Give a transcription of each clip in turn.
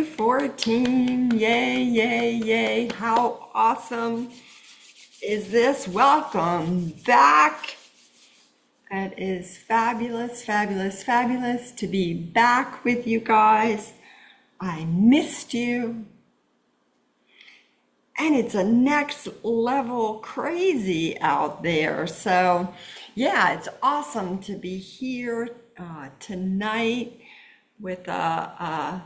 Day 14. Yay, yay, yay. How awesome is this? Welcome back. It is fabulous, fabulous, fabulous to be back with you guys. I missed you. And it's a next level crazy out there. So, yeah, it's awesome to be here tonight with a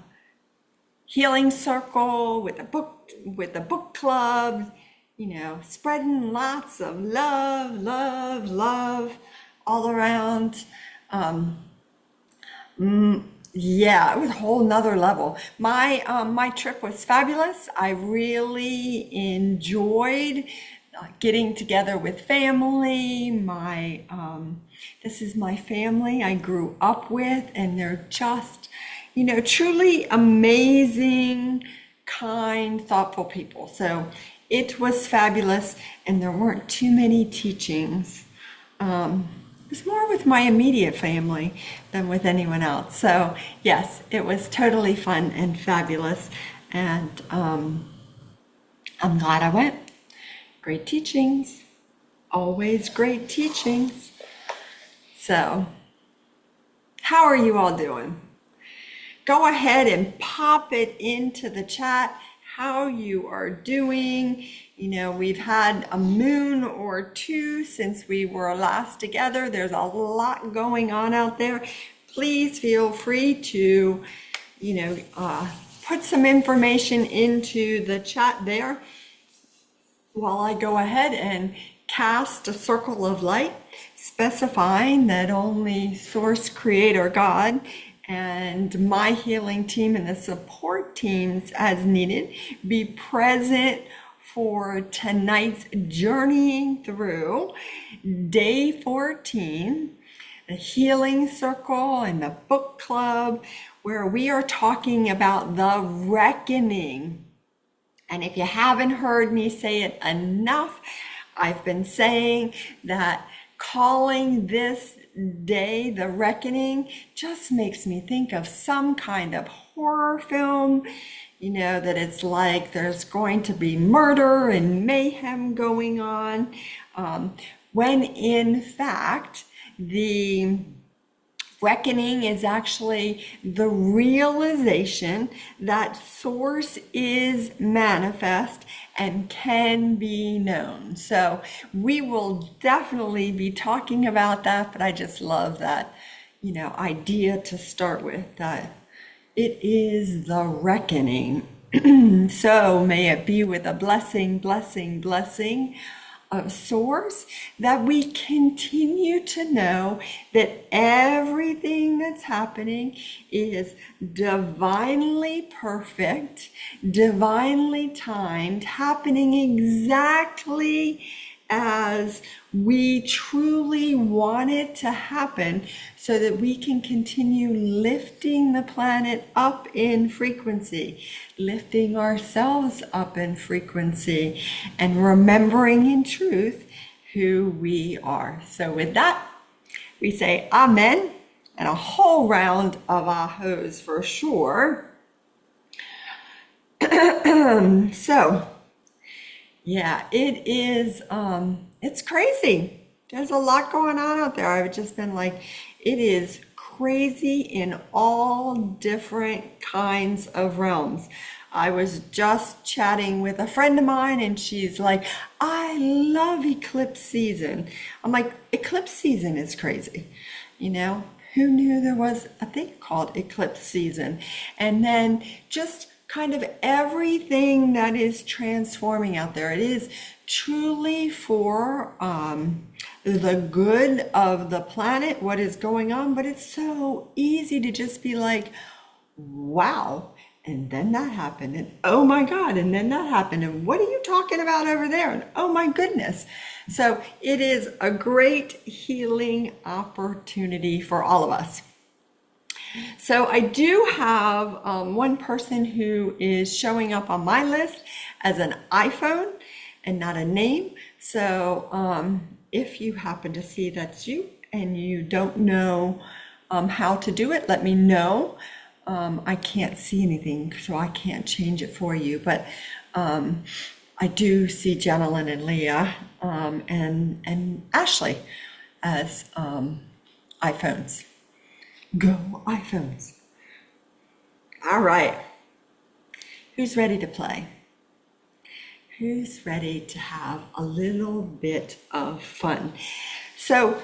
healing circle, with a book club, spreading lots of love, love, love all around. Yeah, it was a whole nother level. My trip was fabulous. I really enjoyed getting together with family. This is my family I grew up with, and they're just, truly amazing, kind, thoughtful people. So it was fabulous, and there weren't too many teachings. It was more with my immediate family than with anyone else. So yes, it was totally fun and fabulous, and I'm glad I went. Great teachings, always great teachings. So how are you all doing? Go ahead and pop it into the chat how you are doing. We've had a moon or two since we were last together. There's a lot going on out there. Please feel free to, put some information into the chat there while I go ahead and cast a circle of light, specifying that only Source Creator God and my healing team and the support teams as needed be present for tonight's journeying through day 14, the healing circle and the book club, where we are talking about the reckoning. And if you haven't heard me say it enough, I've been saying that calling this day the reckoning just makes me think of some kind of horror film, that it's like there's going to be murder and mayhem going on, when in fact the reckoning is actually the realization that Source is manifest and can be known. So we will definitely be talking about that, but I just love that, idea to start with, that it is the reckoning. So may it be with a blessing, blessing, blessing of Source, that we continue to know that everything that's happening is divinely perfect, divinely timed, happening exactly as we truly want it to happen, so that we can continue lifting the planet up in frequency, lifting ourselves up in frequency, and remembering in truth who we are. So with that, we say amen, and a whole round of ahos for sure. So yeah, it is, it's crazy. There's a lot going on out there. I've just been like, it is crazy in all different kinds of realms. I was just chatting with a friend of mine, and she's like, I love eclipse season. I'm like, eclipse season is crazy. Who knew there was a thing called eclipse season? And then just kind of everything that is transforming out there. It is truly for the good of the planet, what is going on, but it's so easy to just be like, wow, and then that happened, and oh my God, and then that happened, and what are you talking about over there, and oh my goodness. So it is a great healing opportunity for all of us. So I do have one person who is showing up on my list as an iPhone and not a name. So if you happen to see that's you and you don't know how to do it, let me know. I can't see anything, so I can't change it for you. But I do see Jenilyn and Leah and Ashley as iPhones. Go iPhones. All right. Who's ready to play? Who's ready to have a little bit of fun? So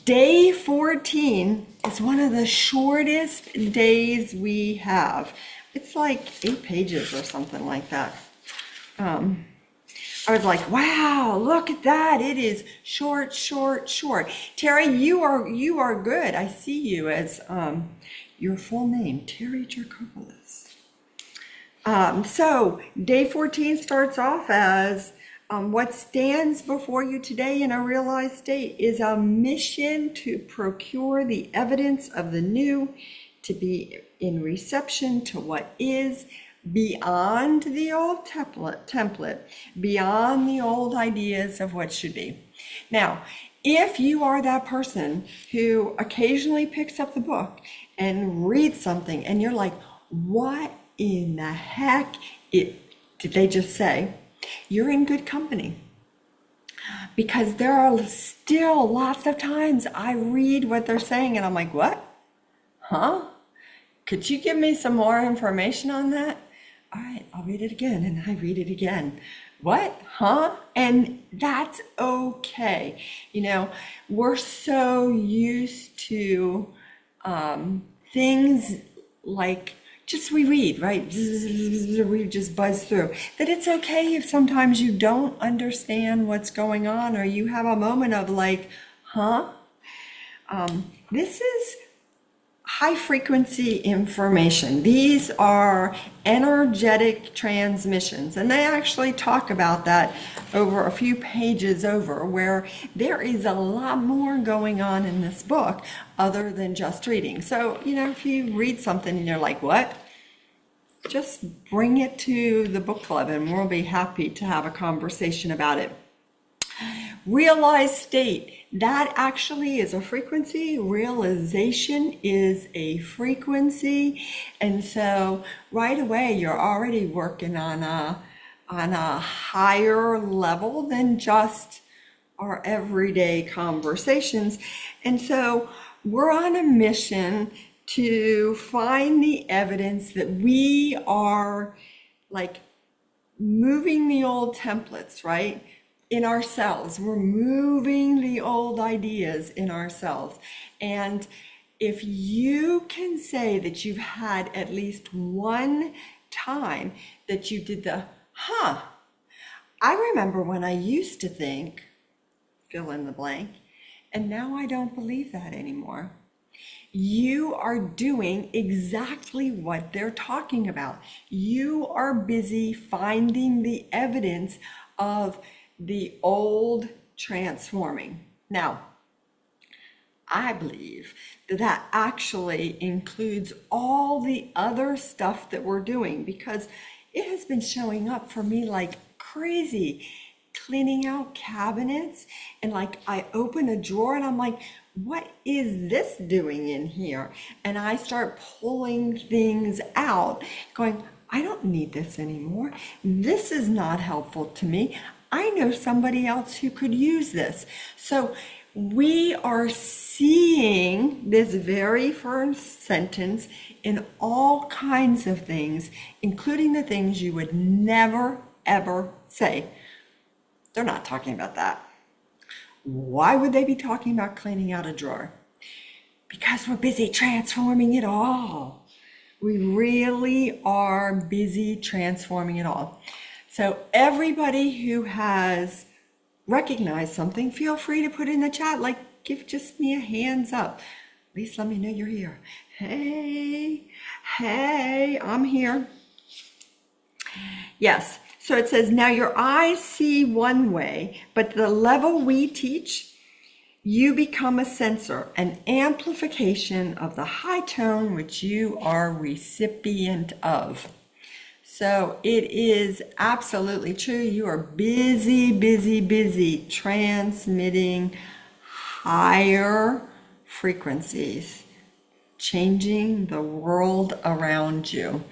day 14 is one of the shortest days we have. It's like 8 pages or something like that. I was like, wow, look at that. It is short, short, short. Terry, you are good. I see you as your full name, Terry Jerkopoulos. So day 14 starts off as what stands before you today in a realized state is a mission to procure the evidence of the new, to be in reception to what is, beyond the old template, beyond the old ideas of what should be. Now, if you are that person who occasionally picks up the book and reads something and you're like, what in the heck did they just say? You're in good company. Because there are still lots of times I read what they're saying and I'm like, what? Huh? Could you give me some more information on that? All right, I'll read it again, and I read it again. What? Huh? And that's okay. You know, we're so used to things like just we read, right? We just buzz through. That it's okay if sometimes you don't understand what's going on or you have a moment of like, huh? This is high frequency information. These are energetic transmissions, and they actually talk about that over a few pages over, where there is a lot more going on in this book other than just reading. So, you know, if you read something and you're like, what? Just bring it to the book club and we'll be happy to have a conversation about it. Realized state, that actually is a frequency. Realization is a frequency. And so right away, you're already working on a higher level than just our everyday conversations. And so we're on a mission to find the evidence that we are like moving the old templates, right? In ourselves. We're moving the old ideas in ourselves. And if you can say that you've had at least one time that you did the, I remember when I used to think, fill in the blank, and now I don't believe that anymore. You are doing exactly what they're talking about. You are busy finding the evidence of the old transforming. Now, I believe that that actually includes all the other stuff that we're doing, because it has been showing up for me like crazy. Cleaning out cabinets, and like I open a drawer and I'm like, what is this doing in here? And I start pulling things out going, I don't need this anymore. This is not helpful to me. I know somebody else who could use this. So we are seeing this very first sentence in all kinds of things, including the things you would never, ever say. They're not talking about that. Why would they be talking about cleaning out a drawer? Because we're busy transforming it all. We really are busy transforming it all. So everybody who has recognized something, feel free to put in the chat, like give just me a hands up. At least let me know you're here. Hey, I'm here. Yes. So it says, now your eyes see one way, but the level we teach, you become a sensor, an amplification of the high tone which you are recipient of. So it is absolutely true. You are busy transmitting higher frequencies. changing the world around you.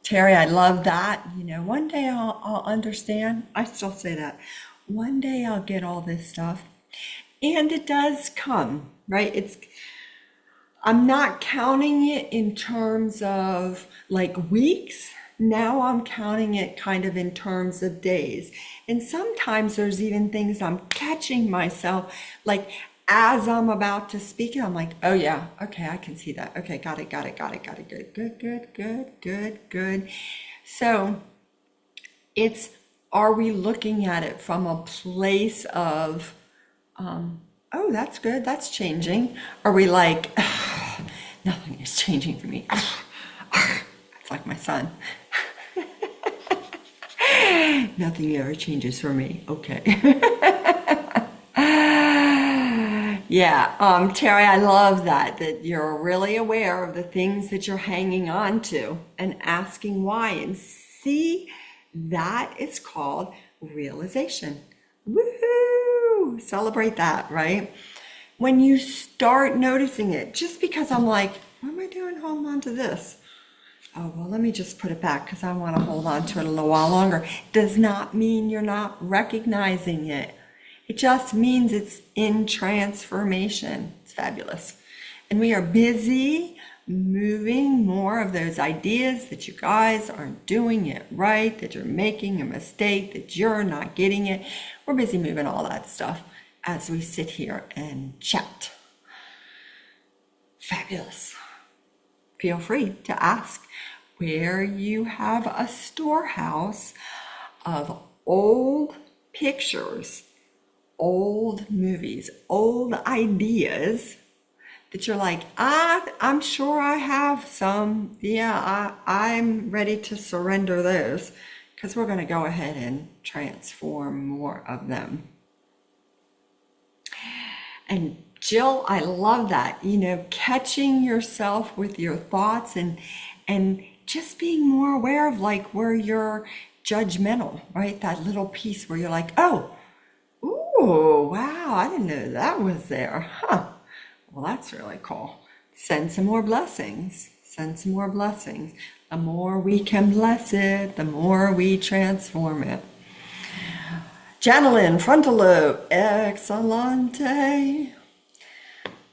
Terry, I love that. One day I'll understand. I still say that. One day I'll get all this stuff. And it does come, right? I'm not counting it in terms of like weeks. Now I'm counting it kind of in terms of days. And sometimes there's even things I'm catching myself, like as I'm about to speak it, I'm like, oh yeah, okay, I can see that. Okay, got it. Good. So are we looking at it from a place of, oh, that's good, that's changing? Are we like, nothing is changing for me? It's like my son. Nothing ever changes for me. Okay. Yeah, Terry, I love that you're really aware of the things that you're hanging on to and asking why. And see, that is called realization. Woohoo! Celebrate that, right? When you start noticing it, just because I'm like, what am I doing holding on to this? Oh, well, let me just put it back because I want to hold on to it a little while longer. Does not mean you're not recognizing it. It just means it's in transformation. It's fabulous. And we are busy moving more of those ideas that you guys aren't doing it right, that you're making a mistake, that you're not getting it. We're busy moving all that stuff as we sit here and chat. Fabulous. Feel free to ask where you have a storehouse of old pictures, old movies, old ideas that you're like, I'm sure I have some. Yeah, I'm ready to surrender those because we're going to go ahead and transform more of them. And Jill, I love that, catching yourself with your thoughts and just being more aware of like where you're judgmental, right? That little piece where you're like, oh, ooh, wow, I didn't know that was there. Huh. Well, that's really cool. Send some more blessings. Send some more blessings. The more we can bless it, the more we transform it. Janelin, frontal lobe, excelente.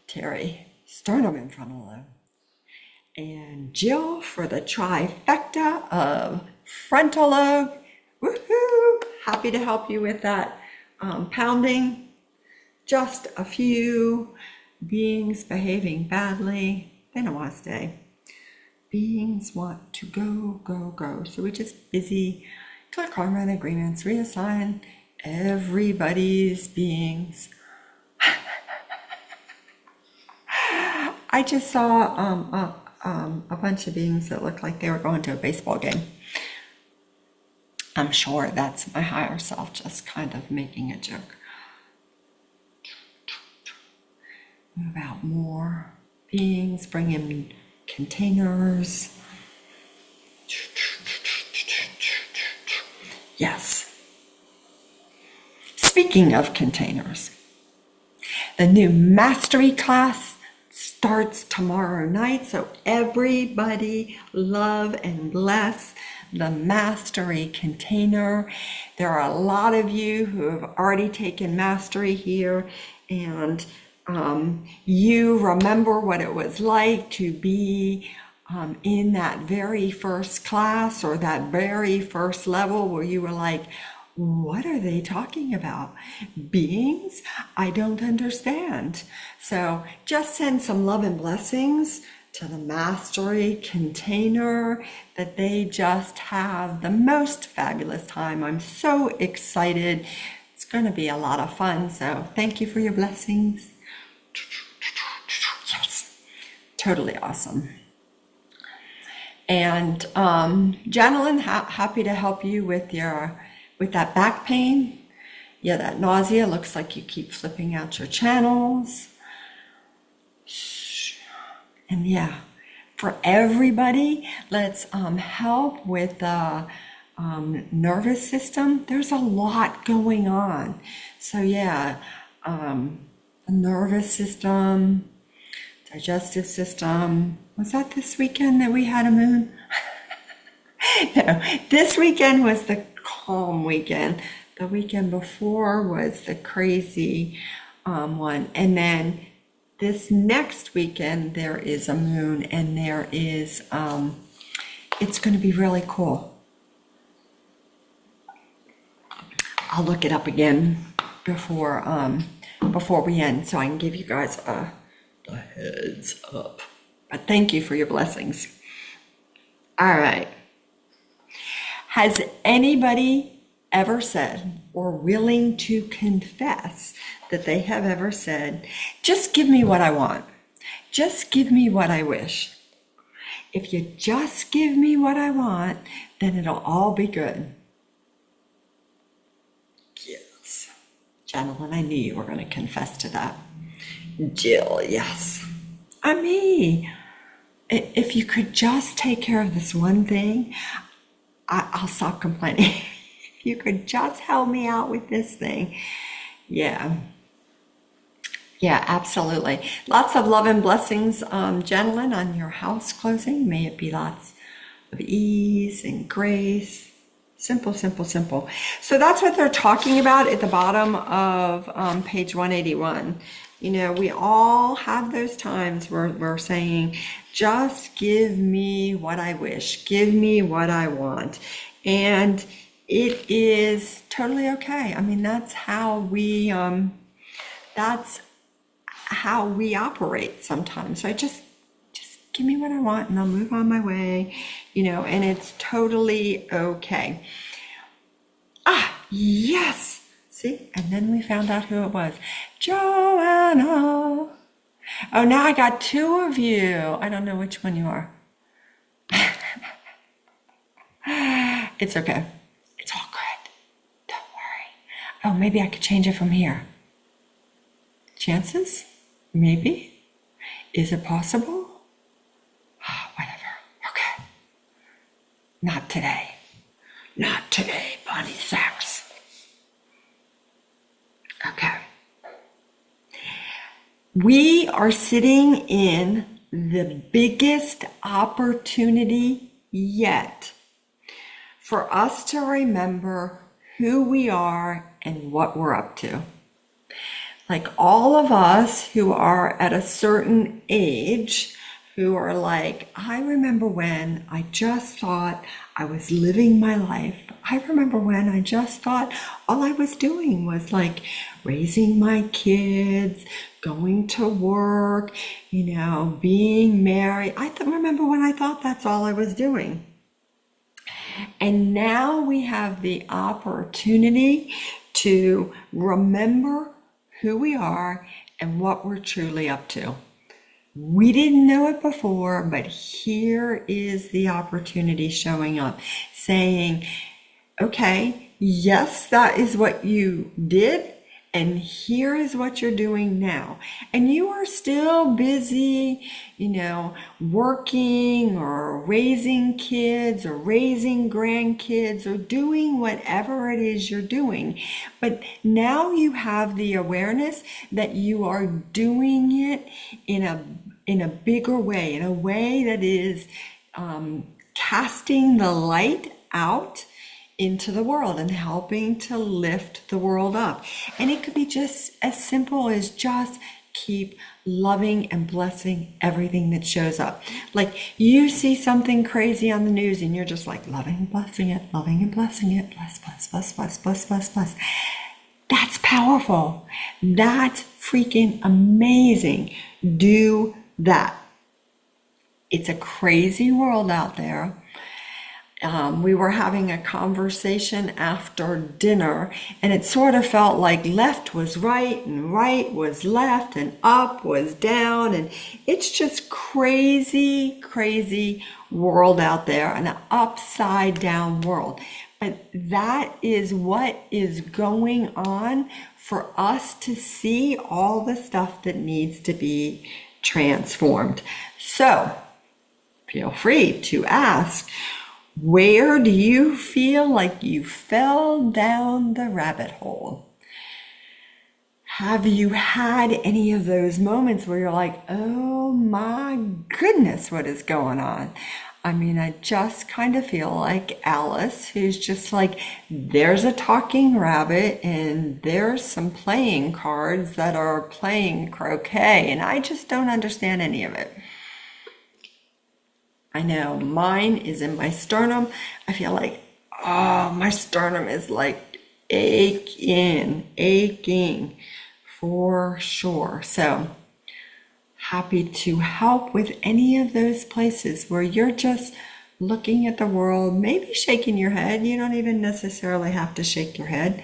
Terry, sternum and frontal lobe. And Jill for the trifecta of frontal lobe. Woohoo! Happy to help you with that pounding. Just a few beings behaving badly. They don't want to stay. Beings want to go. So we're just busy. Clear karma and agreements. Reassign everybody's beings. I just saw a bunch of beings that looked like they were going to a baseball game. I'm sure that's my higher self just kind of making a joke. Move out more beings, bring in containers. Yes. Speaking of containers, the new mastery class starts tomorrow night, so everybody love and bless the mastery container. There are a lot of you who have already taken mastery here, and you remember what it was like to be in that very first class or that very first level where you were like, what are they talking about? Beings? I don't understand. So just send some love and blessings to the mastery container, that they just have the most fabulous time. I'm so excited. It's going to be a lot of fun. So thank you for your blessings. Yes, totally awesome. And Janelin, happy to help you with that back pain. Yeah, that nausea. Looks like you keep flipping out your channels. And yeah, for everybody, let's help with the nervous system. There's a lot going on. So yeah, the nervous system, digestive system. Was that this weekend that we had a moon? No, this weekend was the calm weekend. The weekend before was the crazy one. And then this next weekend, there is a moon, and there is, it's going to be really cool. I'll look it up again before we end, so I can give you guys a heads up. But thank you for your blessings. All right. Has anybody ever said, or willing to confess that they have ever said, just give me what I want. Just give me what I wish. If you just give me what I want, then it'll all be good. Yes. Gentlemen, I knew you were going to confess to that. Jill, yes. Me. If you could just take care of this one thing, I'll stop complaining. If you could just help me out with this thing. Yeah. Yeah, absolutely. Lots of love and blessings, gentlemen, on your house closing. May it be lots of ease and grace. Simple, simple, simple. So that's what they're talking about at the bottom of page 181. You know, we all have those times where we're saying, just give me what I wish. Give me what I want. And it is totally okay. I mean, that's how we operate sometimes. So just give me what I want and I'll move on my way, you know, and it's totally okay. Yes. See, and then we found out who it was. Joanna. Oh, now I got two of you. I don't know which one you are. It's okay. It's all good. Don't worry. Oh, maybe I could change it from here. Chances? Maybe. Is it possible? Whatever. Okay. Not today. Not today, Bonnie Sachs. Okay. We are sitting in the biggest opportunity yet for us to remember who we are and what we're up to. Like all of us who are at a certain age, who are like, I remember when I just thought I was living my life. I remember when I just thought all I was doing was like raising my kids, going to work, you know, being married. Remember when I thought that's all I was doing. And now we have the opportunity to remember who we are and what we're truly up to. We didn't know it before, but here is the opportunity showing up, saying, okay, yes, that is what you did, and here is what you're doing now. And you are still busy, you know, working or raising kids or raising grandkids or doing whatever it is you're doing. But now you have the awareness that you are doing it in a bigger way, in a way that is casting the light out into the world and helping to lift the world up. And it could be just as simple as just keep loving and blessing everything that shows up. Like you see something crazy on the news and you're just like loving and blessing it, loving and blessing it, bless, bless, bless, bless, bless, bless, bless. That's powerful. That's freaking amazing. Do that. It's a crazy world out there. We were having a conversation after dinner, and it sort of felt like left was right and right was left and up was down, and it's just crazy, crazy world out there, an upside down world. But that is what is going on for us to see all the stuff that needs to be transformed. So feel free to ask, where do you feel like you fell down the rabbit hole? Have you had any of those moments where you're like, oh my goodness, what is going on? I mean, I just kind of feel like Alice, who's just like, there's a talking rabbit and there's some playing cards that are playing croquet, and I just don't understand any of it. I know mine is in my sternum. I feel like, oh, my sternum is like aching for sure. So happy to help with any of those places where you're just looking at the world, maybe shaking your head. You don't even necessarily have to shake your head,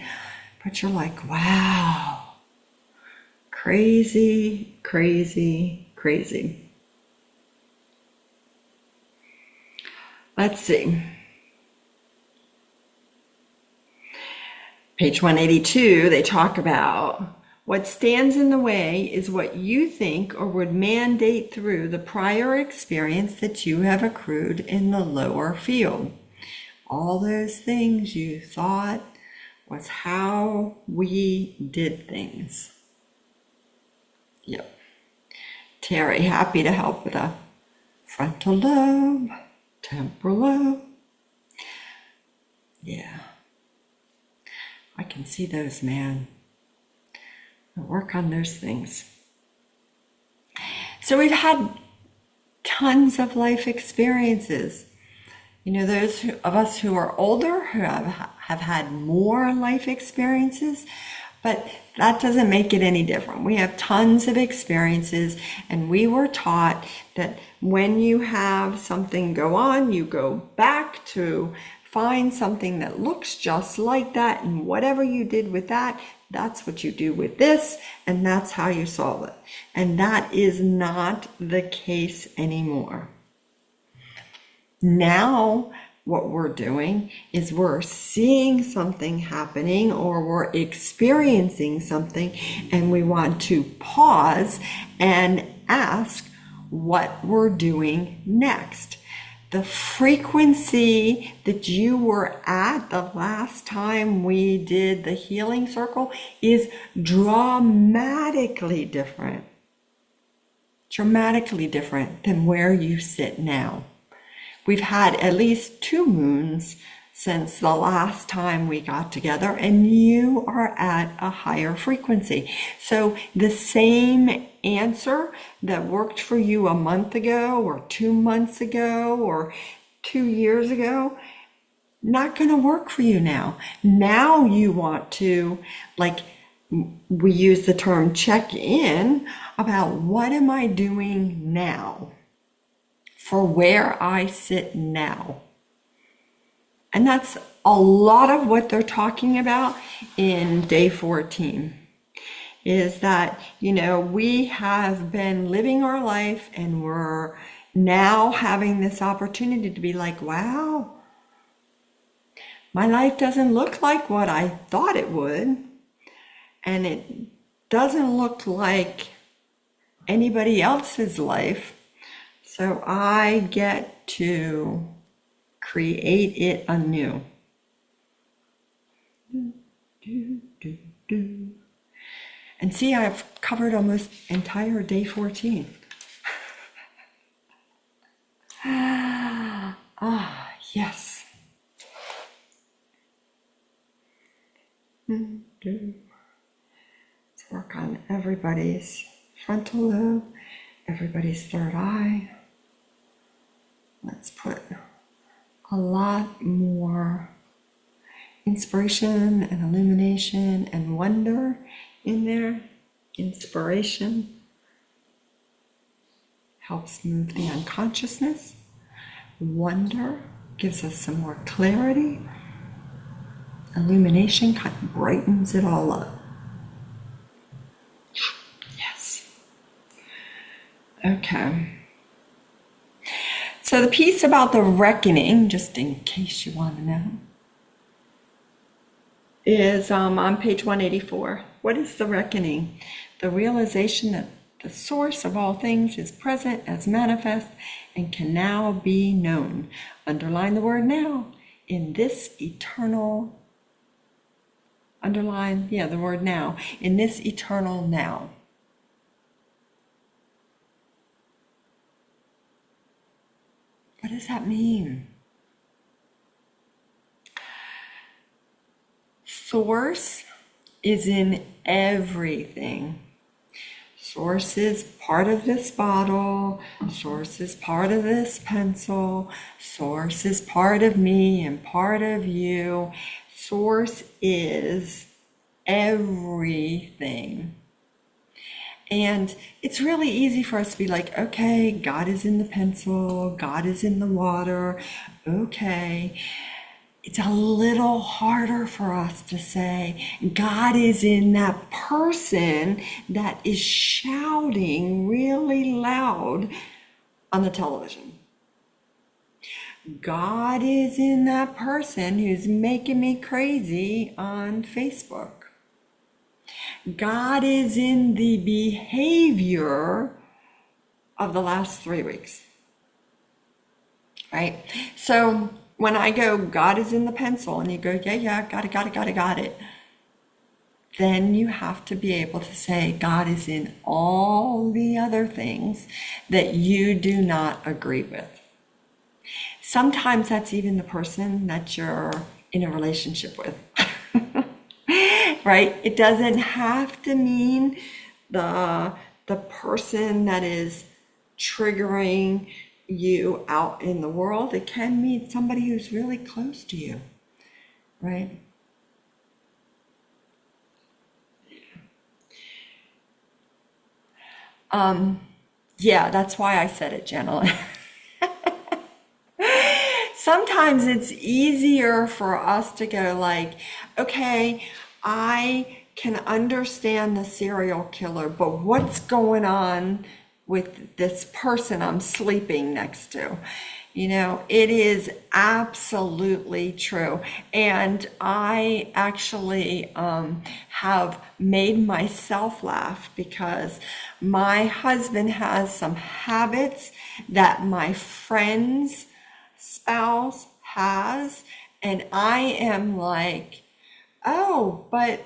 but you're like, wow, crazy, crazy, crazy. Let's see. Page 182, they talk about what stands in the way is what you think or would mandate through the prior experience that you have accrued in the lower field. All those things you thought was how we did things. Yep. Terry, happy to help with a frontal lobe, temporal lobe. Yeah. I can see those, man. I'll work on those things. So we've had tons of life experiences. You know, those of us who are older who have had more life experiences, but that doesn't make it any different. We have tons of experiences, and we were taught that when you have something go on, you go back to find something that looks just like that, and whatever you did with that, that's what you do with this, and that's how you solve it. And that is not the case anymore. Now, what we're doing is we're seeing something happening or we're experiencing something, and we want to pause and ask what we're doing next. The frequency that you were at the last time we did the healing circle is dramatically different than where you sit now. We've had at least 2 moons since the last time we got together, and you are at a higher frequency. So the same answer that worked for you a month ago or 2 months ago or 2 years ago, not going to work for you now. Now you want to, like, we use the term check in about what am I doing now for where I sit now. And that's a lot of what they're talking about in day 14, is that, you know, we have been living our life and we're now having this opportunity to be like, wow, my life doesn't look like what I thought it would. And it doesn't look like anybody else's life. So I get to create it anew. And see, I've covered almost entire day 14. Yes. Let's work on everybody's frontal lobe, everybody's third eye. Let's put a lot more inspiration and illumination and wonder in there. Inspiration helps move the unconsciousness. Wonder gives us some more clarity. Illumination kind of brightens it all up. Yes. Okay. So the piece about the reckoning, just in case you want to know, is on page 184. What is the reckoning? The realization that the source of all things is present as manifest and can now be known. Underline the word now. In this eternal Underline, yeah, the word now. In this eternal now. What does that mean? Source is in everything. Source is part of this bottle. Source is part of this pencil. Source is part of me and part of you. Source is everything. And it's really easy for us to be like, okay, God is in the pencil, God is in the water, okay. It's a little harder for us to say, God is in that person that is shouting really loud on the television. God is in that person who's making me crazy on Facebook. God is in the behavior of the last 3 weeks, right? So when I go, God is in the pencil, and you go, yeah, got it. Then you have to be able to say, God is in all the other things that you do not agree with. Sometimes that's even the person that you're in a relationship with. Right? It doesn't have to mean the person that is triggering you out in the world. It can mean somebody who's really close to you, right? Yeah, that's why I said it, Jenna. Sometimes it's easier for us to go like, okay, I can understand the serial killer, but what's going on with this person I'm sleeping next to? You know, it is absolutely true. And I actually have made myself laugh because my husband has some habits that my friend's spouse has, and I am like, oh, but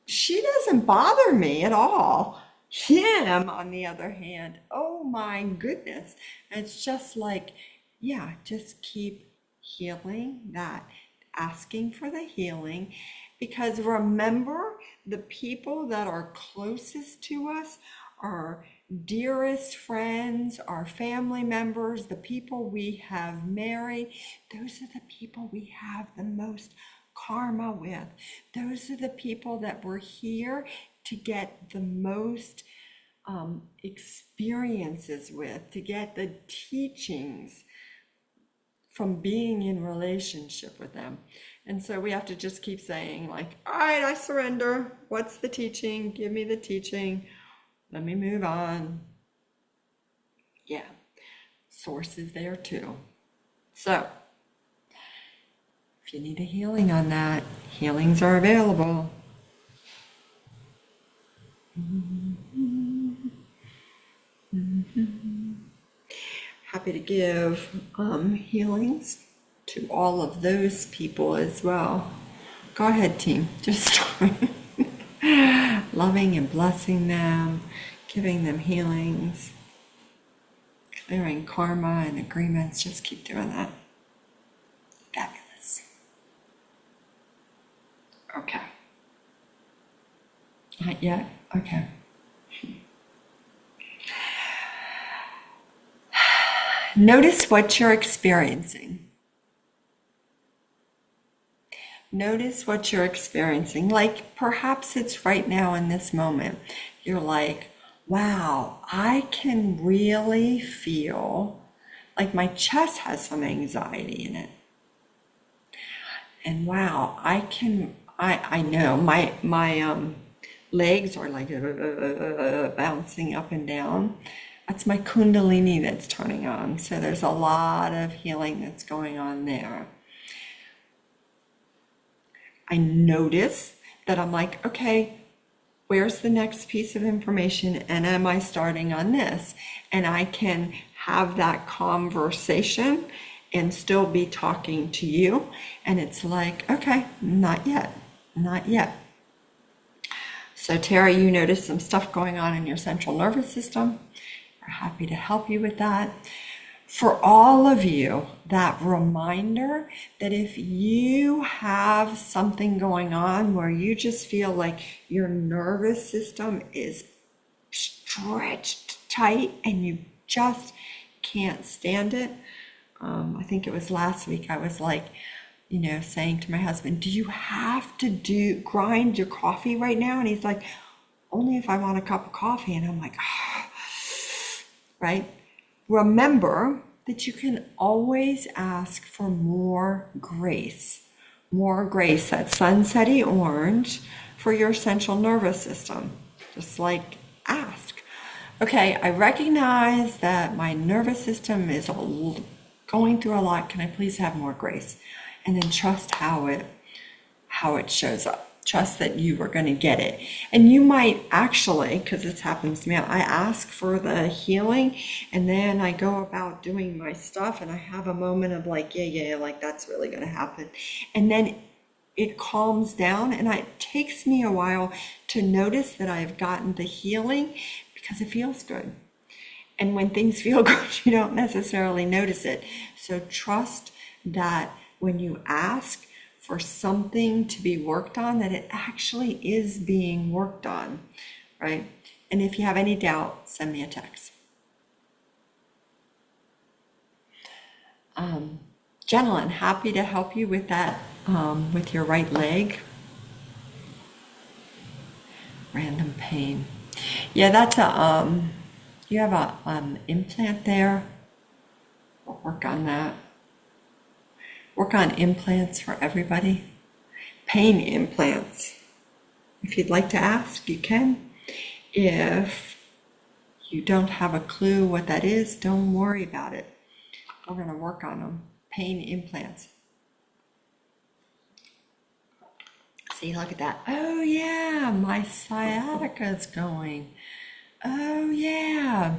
she doesn't bother me at all. Him, on the other hand, oh my goodness. It's just like, yeah, just keep healing that, asking for the healing. Because remember, the people that are closest to us, our dearest friends, our family members, the people we have married, those are the people we have the most karma with. Those are the people that we're here to get the most experiences with, to get the teachings from being in relationship with them. And so we have to just keep saying like, all right, I surrender. What's the teaching? Give me the teaching. Let me move on. Yeah, source is there too. So if you need a healing on that, healings are available. Happy to give healings to all of those people as well. Go ahead, team. Just start loving and blessing them, giving them healings, clearing karma and agreements. Just keep doing that. Fabulous. Okay. Not yet? Okay. Notice what you're experiencing. Notice what you're experiencing. Like perhaps it's right now in this moment. You're like, wow, I can really feel like my chest has some anxiety in it. And wow, I know my legs are like bouncing up and down. That's my kundalini that's turning on. So there's a lot of healing that's going on there. I notice that I'm like, okay, where's the next piece of information? And am I starting on this? And I can have that conversation and still be talking to you. And it's like, okay, not yet, not yet. So Tara, you noticed some stuff going on in your central nervous system. We're happy to help you with that. For all of you, that reminder that if you have something going on where you just feel like your nervous system is stretched tight and you just can't stand it. I think it was last week I was like, saying to my husband, do you have to grind your coffee right now? And he's like, only if I want a cup of coffee. And I'm like, right? Remember that you can always ask for more grace, that sunsetty orange for your central nervous system. Just like ask. Okay, I recognize that my nervous system is going through a lot. Can I please have more grace? And then trust how it shows up. Trust that you are going to get it. And you might actually, because this happens to me, I ask for the healing and then I go about doing my stuff and I have a moment of like, yeah, like that's really going to happen. And then it calms down and it takes me a while to notice that I've gotten the healing because it feels good. And when things feel good, you don't necessarily notice it. So trust that when you ask for something to be worked on, that it actually is being worked on, right? And if you have any doubt, send me a text. Jenilyn, happy to help you with that, with your right leg. Random pain. Yeah, that's you have a implant there. We'll work on that. Work on implants for everybody. Pain implants. If you'd like to ask, you can. If you don't have a clue what that is, don't worry about it. We're going to work on them. Pain implants. See, look at that. Oh yeah, my sciatica is going. Oh yeah.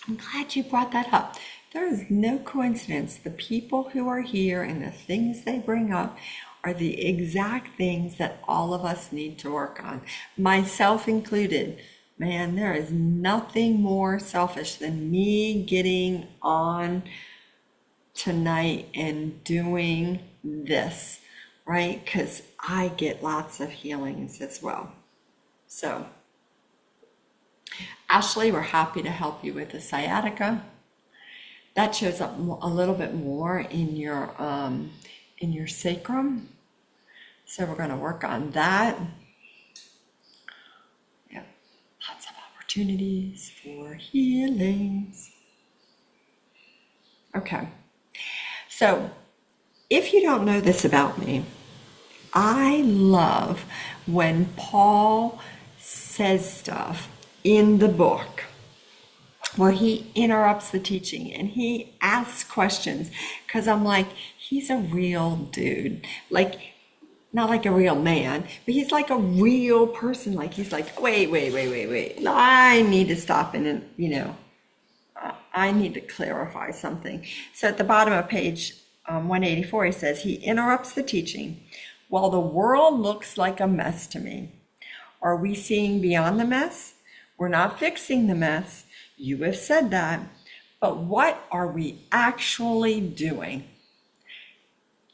I'm glad you brought that up. There is no coincidence. The people who are here and the things they bring up are the exact things that all of us need to work on, myself included. Man, there is nothing more selfish than me getting on tonight and doing this, right? Because I get lots of healings as well. So, Ashley, we're happy to help you with the sciatica. That shows up a little bit more in your sacrum. So we're going to work on that. Yeah, lots of opportunities for healings. Okay. So if you don't know this about me, I love when Paul says stuff in the book where he interrupts the teaching and he asks questions, because I'm like, he's a real dude, like not like a real man, but he's like a real person. Like he's like, wait, I need to stop and I need to clarify something. So at the bottom of page 184, he says, he interrupts the teaching. While the world looks like a mess to me, are we seeing beyond the mess? We're not fixing the mess. You have said that, but what are we actually doing?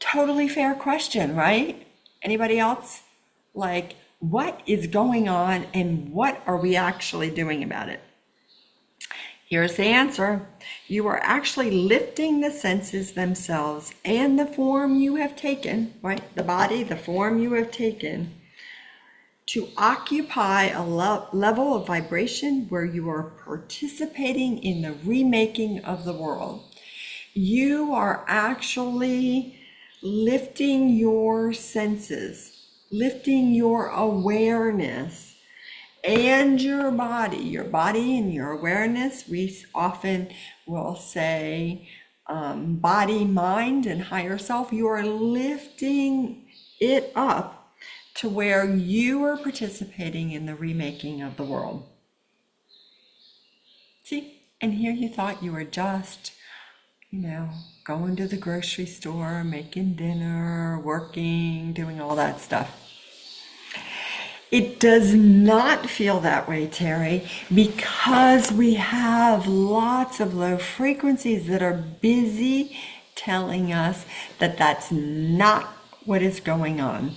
Totally fair question, right? Anybody else? Like, what is going on and what are we actually doing about it? Here's the answer. You are actually lifting the senses themselves and the form you have taken, right? The body, the form you have taken, to occupy a level of vibration where you are participating in the remaking of the world. You are actually lifting your senses, lifting your awareness and your body and your awareness. We often will say body, mind, and higher self. You are lifting it up to where you are participating in the remaking of the world. See, and here you thought you were just, going to the grocery store, making dinner, working, doing all that stuff. It does not feel that way, Terry, because we have lots of low frequencies that are busy telling us that that's not what is going on.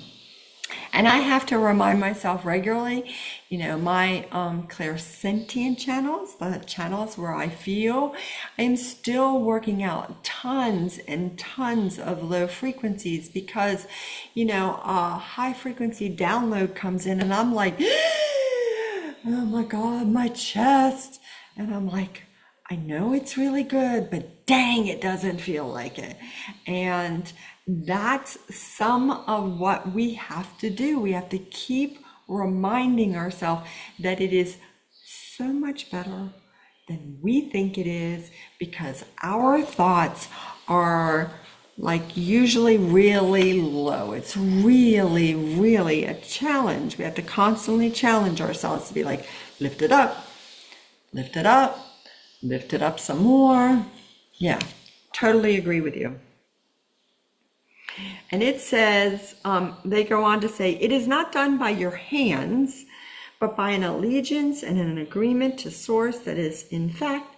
And I have to remind myself regularly, my clairsentient channels, the channels where I feel, I'm still working out tons and tons of low frequencies because, a high frequency download comes in and I'm like, oh my God, my chest. And I'm like, I know it's really good, but dang, it doesn't feel like it. And that's some of what we have to do. We have to keep reminding ourselves that it is so much better than we think it is because our thoughts are like usually really low. It's really, really a challenge. We have to constantly challenge ourselves to be like, lift it up, lift it up, lift it up some more. Yeah, totally agree with you. And it says, they go on to say, it is not done by your hands, but by an allegiance and an agreement to source that is, in fact,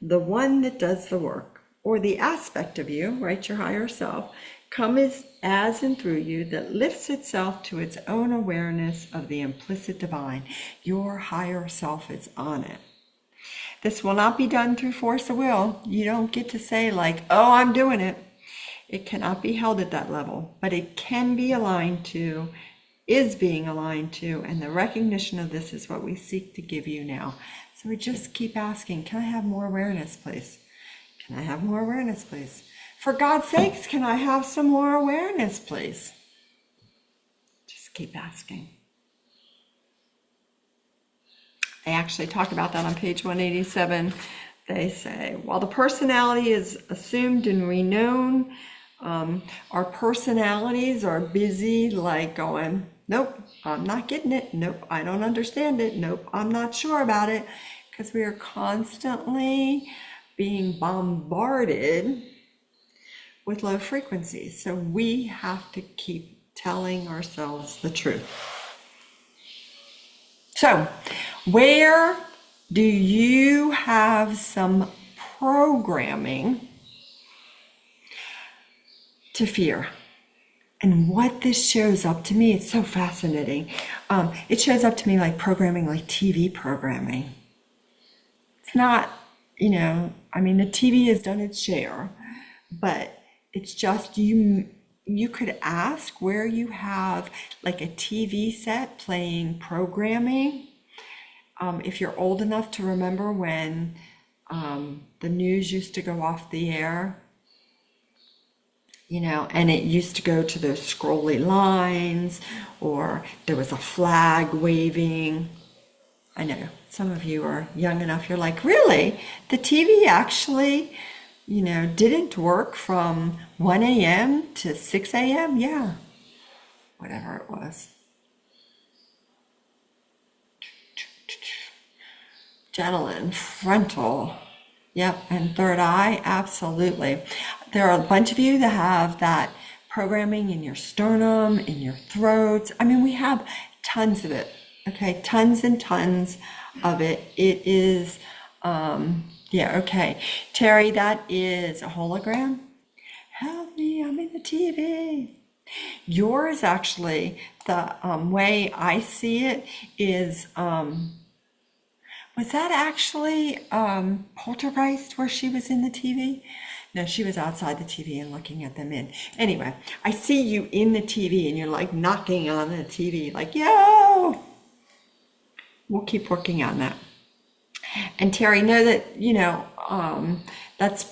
the one that does the work, or the aspect of you, right, your higher self, come as and through you that lifts itself to its own awareness of the implicit divine. Your higher self is on it. This will not be done through force of will. You don't get to say like, oh, I'm doing it. It cannot be held at that level, but it can be aligned to, is being aligned to, and the recognition of this is what we seek to give you now. So we just keep asking, can I have more awareness, please? Can I have more awareness, please? For God's sakes, can I have some more awareness, please? Just keep asking. They actually talk about that on page 187. They say, while the personality is assumed and renowned, our personalities are busy like going, nope, I'm not getting it. Nope, I don't understand it. Nope, I'm not sure about it. Because we are constantly being bombarded with low frequencies. So we have to keep telling ourselves the truth. So, where do you have some programming to fear? And what this shows up to me, it's so fascinating. It shows up to me like programming, like TV programming. It's not, the TV has done its share, but it's just you could ask where you have like a TV set playing programming. If you're old enough to remember when the news used to go off the air, and it used to go to those scrolly lines, or there was a flag waving. I know some of you are young enough, you're like, really? The TV actually, didn't work from 1 a.m. to 6 a.m.? Yeah, whatever it was. Gentleman, frontal, yep, and third eye, absolutely. There are a bunch of you that have that programming in your sternum, in your throats. We have tons of it, okay? Tons and tons of it. It is, okay. Terry, that is a hologram. Help me, I'm in the TV. Yours, actually, the way I see it is, was that actually Poltergeist where she was in the TV? No, she was outside the TV and looking at them in. Anyway, I see you in the TV and you're like knocking on the TV like, yo! We'll keep working on that. And Terry, know that, that's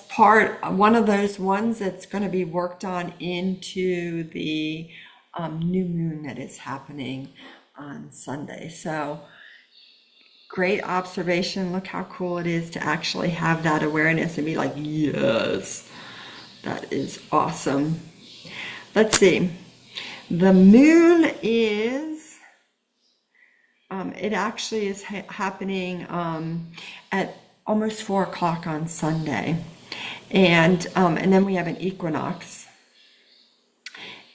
one of those ones that's going to be worked on into the new moon that is happening on Sunday. So, great observation. Look how cool it is to actually have that awareness and be like, yes, that is awesome. Let's see. The moon is, it actually is happening at almost 4 o'clock on Sunday. And then we have an equinox.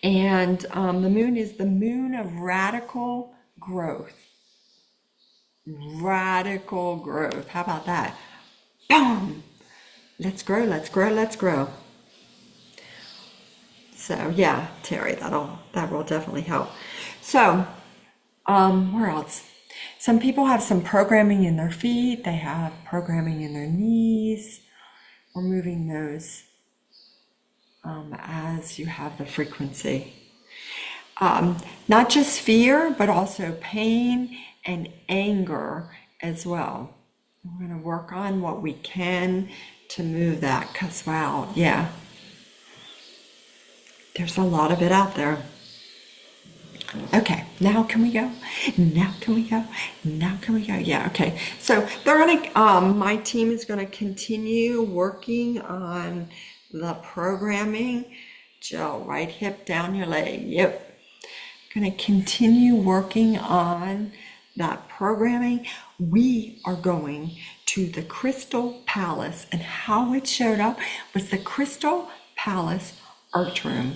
And the moon is the moon of radical growth, radical growth. How about that? Boom! Let's grow, let's grow, let's grow. So yeah, Terry, that will definitely help. So, where else? Some people have some programming in their feet, they have programming in their knees. We're moving those as you have the frequency. Not just fear, but also pain and anger as well. We're going to work on what we can to move that because, wow, yeah, there's a lot of it out there. Okay, now can we go? Now can we go? Now can we go? Yeah, okay. So they're gonna, my team is gonna continue working on the programming. Jill, right hip down your leg. Yep. Gonna continue working on that programming. We are going to the Crystal Palace, and how it showed up was the Crystal Palace Art Room.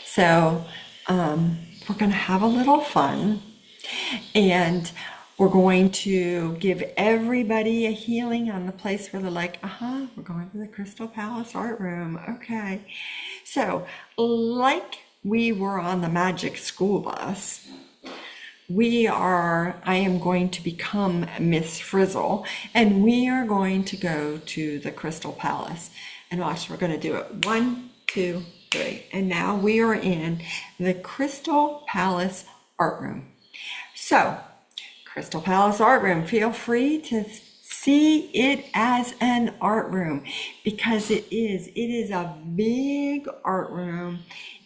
So, we're going to have a little fun, and we're going to give everybody a healing on the place where they're like, we're going to the Crystal Palace Art Room. Okay. So, like we were on the Magic School Bus, I am going to become Miss Frizzle, and we are going to go to the Crystal Palace. And watch, we're going to do it. 1, 2, 3. And now we are in the Crystal Palace Art Room. So, Crystal Palace Art Room, feel free to see it as an art room because it is. It is a big art room.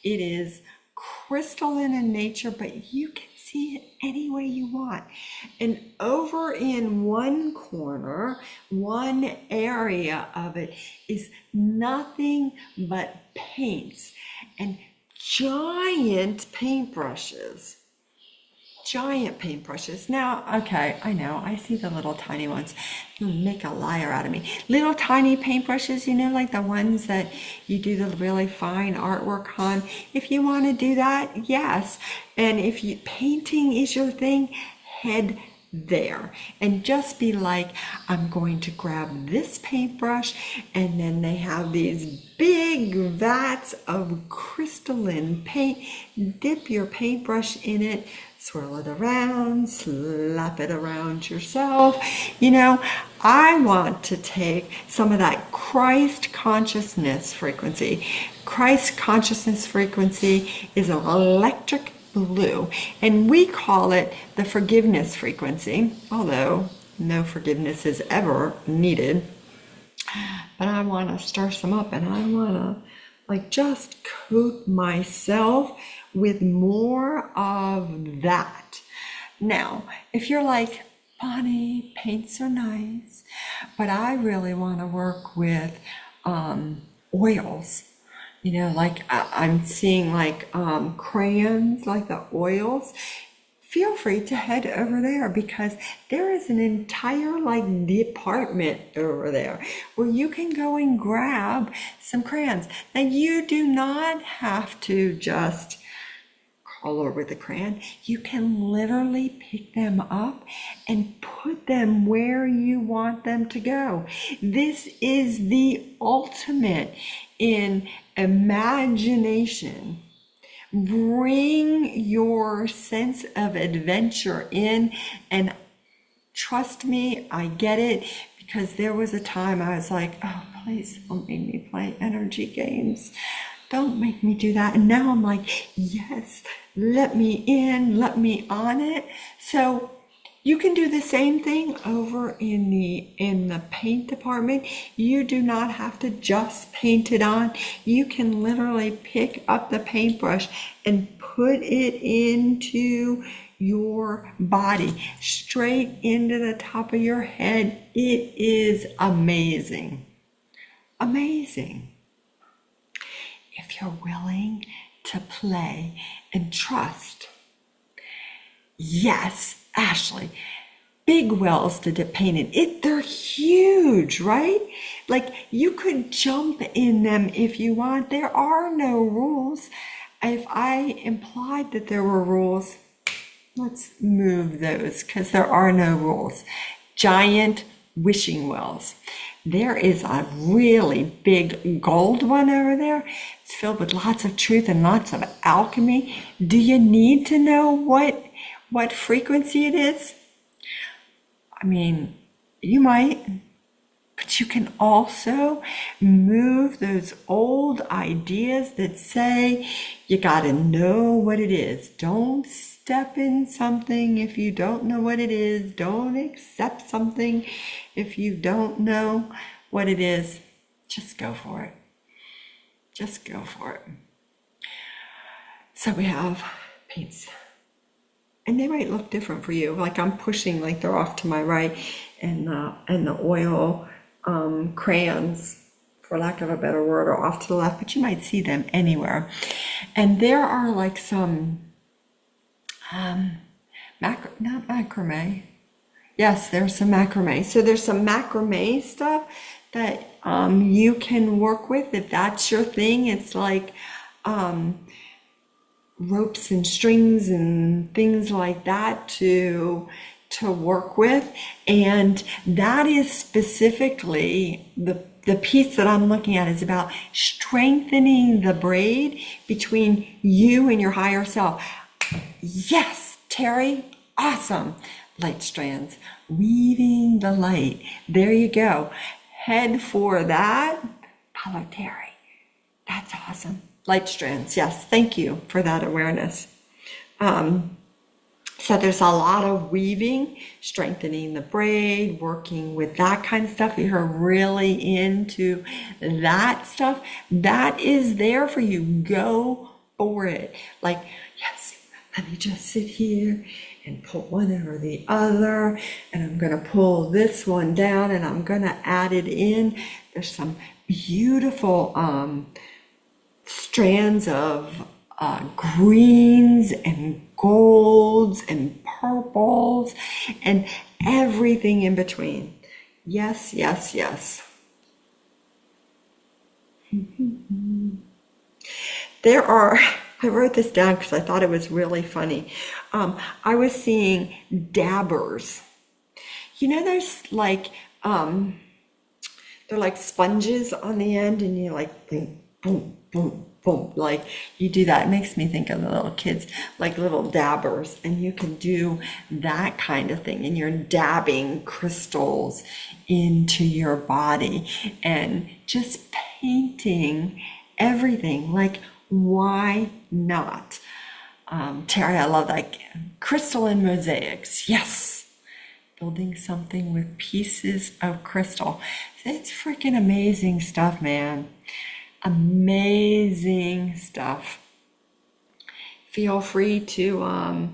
It is crystalline in nature, but you can see it any way you want. And over in one corner, one area of it is nothing but paints and giant paintbrushes. Giant paintbrushes. Now, okay, I know, I see the little tiny ones. You'll make a liar out of me. Little tiny paintbrushes, like the ones that you do the really fine artwork on. If you want to do that, yes. And if painting is your thing, head there and just be like, I'm going to grab this paintbrush, and then they have these big vats of crystalline paint. Dip your paintbrush in it, swirl it around, slap it around yourself. I want to take some of that Christ consciousness frequency. Christ consciousness frequency is an electric blue, and we call it the forgiveness frequency, although no forgiveness is ever needed. But I want to stir some up, and I want to just coat myself with more of that. Now, if you're like, Bonnie, paints are nice, but I really want to work with oils. I'm seeing crayons, like the oils. Feel free to head over there because there is an entire department over there where you can go and grab some crayons. Now you do not have to just color with a crayon. You can literally pick them up and put them where you want them to go. This is the ultimate in imagination. Bring your sense of adventure in, and trust me, I get it, because there was a time I was like, oh, please don't make me play energy games. Don't make me do that. And now I'm like, yes, let me in, let me on it. So you can do the same thing over in the paint department. You do not have to just paint it on. You can literally pick up the paintbrush and put it into your body, straight into the top of your head. It is amazing. Amazing. If you're willing to play and trust. Yes, Ashley, big wells to dip paint in. They're huge, right? You could jump in them if you want. There are no rules. If I implied that there were rules, Let's move those because there are no rules. Giant wishing wells. There is a really big gold one over there. It's filled with lots of truth and lots of alchemy. Do you need to know what frequency it is? I mean, you might. But you can also move those old ideas that say you got to know what it is. Don't step in something if you don't know what it is. Don't accept something if you don't know what it is. Just go for it. Just go for it. So we have paints. And they might look different for you. Like I'm pushing, like they're off to my right, and the oil crayons, for lack of a better word, are off to the left, but you might see them anywhere. And there are like some not macrame. Yes, there's some macrame. So there's some macrame stuff that you can work with if that's your thing. It's like ropes and strings and things like that to work with, and that is specifically the piece that I'm looking at is about strengthening the braid between you and your higher self. Yes, Terry, awesome. Light strands, weaving the light. There you go. Head for that. Follow Terry. That's awesome. Light strands, yes, thank you for that awareness. So there's a lot of weaving, strengthening the braid, working with that kind of stuff. If you're really into that stuff, that is there for you. Go for it. Like, yes, let me just sit here and pull one over the other, and I'm going to pull this one down, and I'm going to add it in. There's some beautiful strands of greens and golds and purples and everything in between. Yes, yes, yes. There are, I wrote this down because I thought it was really funny. I was seeing dabbers. You know, there's like, they're like sponges on the end, and you like boom, boom, boom, boom. Like you do that. It makes me think of the little kids, like little dabbers, and you can do that kind of thing. And you're dabbing crystals into your body and just painting everything. Like, why not? Terry, I love that. Crystal and mosaics. Yes. Building something with pieces of crystal. It's freaking amazing stuff, man. Amazing stuff. Feel free to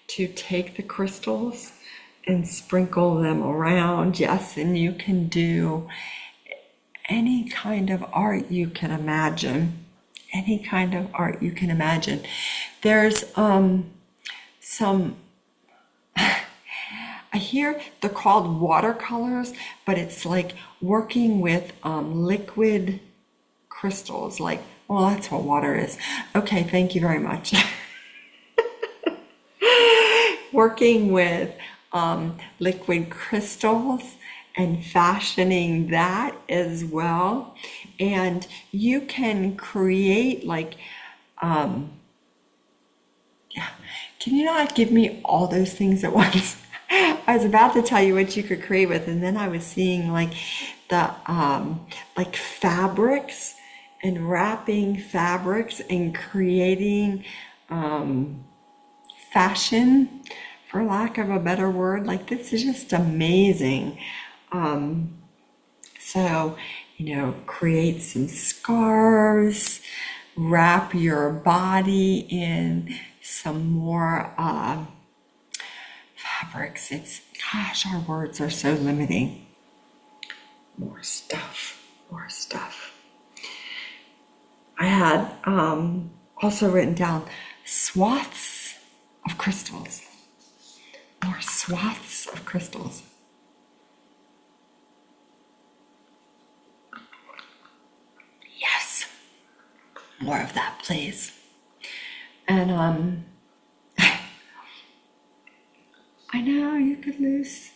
take the crystals and sprinkle them around. Yes, and you can do any kind of art you can imagine. Any kind of art you can imagine. There's some, I hear they're called watercolors, but it's like working with liquid crystals. Like, well, that's what water is. Okay, thank you very much. Working with liquid crystals and fashioning that as well. And you can create like, can you not give me all those things at once? I was about to tell you what you could create with, and then I was seeing like the like fabrics and wrapping fabrics and creating fashion, for lack of a better word. Like, this is just amazing. So, create some scarves, wrap your body in some more fabrics. Gosh, our words are so limiting. More stuff, more stuff. I had also written down swaths of crystals. More swaths of crystals. Yes, more of that, please. And I know you could lose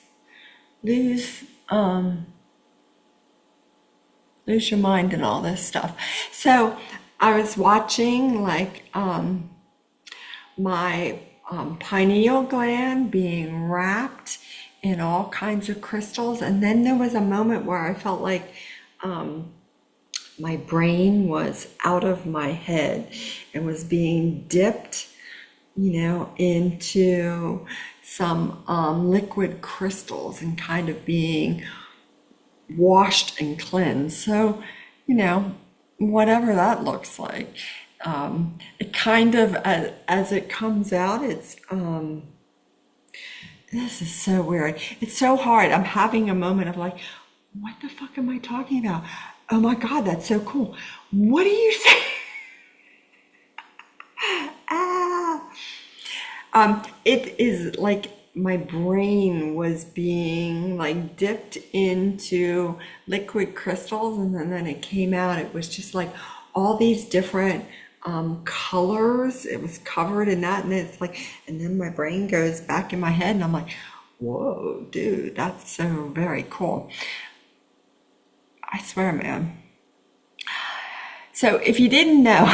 lose your mind and all this stuff. So I was watching like my pineal gland being wrapped in all kinds of crystals, and then there was a moment where I felt like my brain was out of my head and was being dipped, into some liquid crystals and kind of being washed and cleansed. So, whatever that looks like, it kind of, as it comes out, this is so weird. It's so hard. I'm having a moment of like, what the fuck am I talking about? Oh my God, that's so cool. What do you say? Ah. It is like my brain was being like dipped into liquid crystals, and then it came out. It was just like all these different colors. It was covered in that, and it's like, and then my brain goes back in my head, and I'm like, whoa, dude, that's so very cool. I swear, man. So if you didn't know,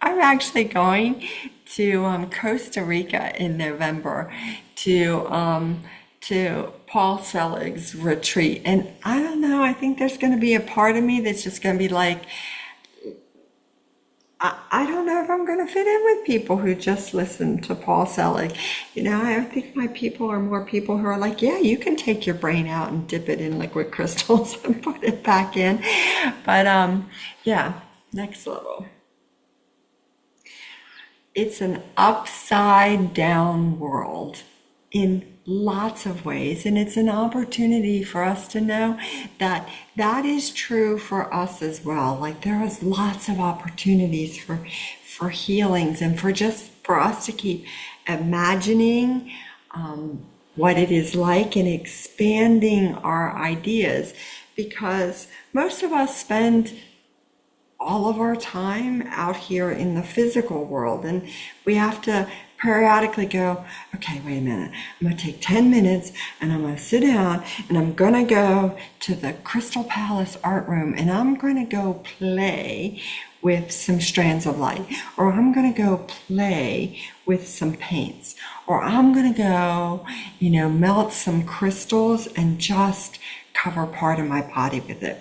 I'm actually going to Costa Rica in November to Paul Selig's retreat, and I don't know. I think there's going to be a part of me that's just going to be like, I don't know if I'm going to fit in with people who just listen to Paul Selig. I think my people are more people who are like, yeah, you can take your brain out and dip it in liquid crystals and put it back in. But yeah, next level. It's an upside down world in lots of ways, and it's an opportunity for us to know that that is true for us as well. Like there is lots of opportunities for healings, and for us to keep imagining what it is like and expanding our ideas, because most of us spend all of our time out here in the physical world, and we have to periodically go, okay, wait a minute, I'm going to take 10 minutes and I'm going to sit down and I'm going to go to the Crystal Palace art room and I'm going to go play with some strands of light, or I'm going to go play with some paints, or I'm going to go, melt some crystals and just cover part of my body with it.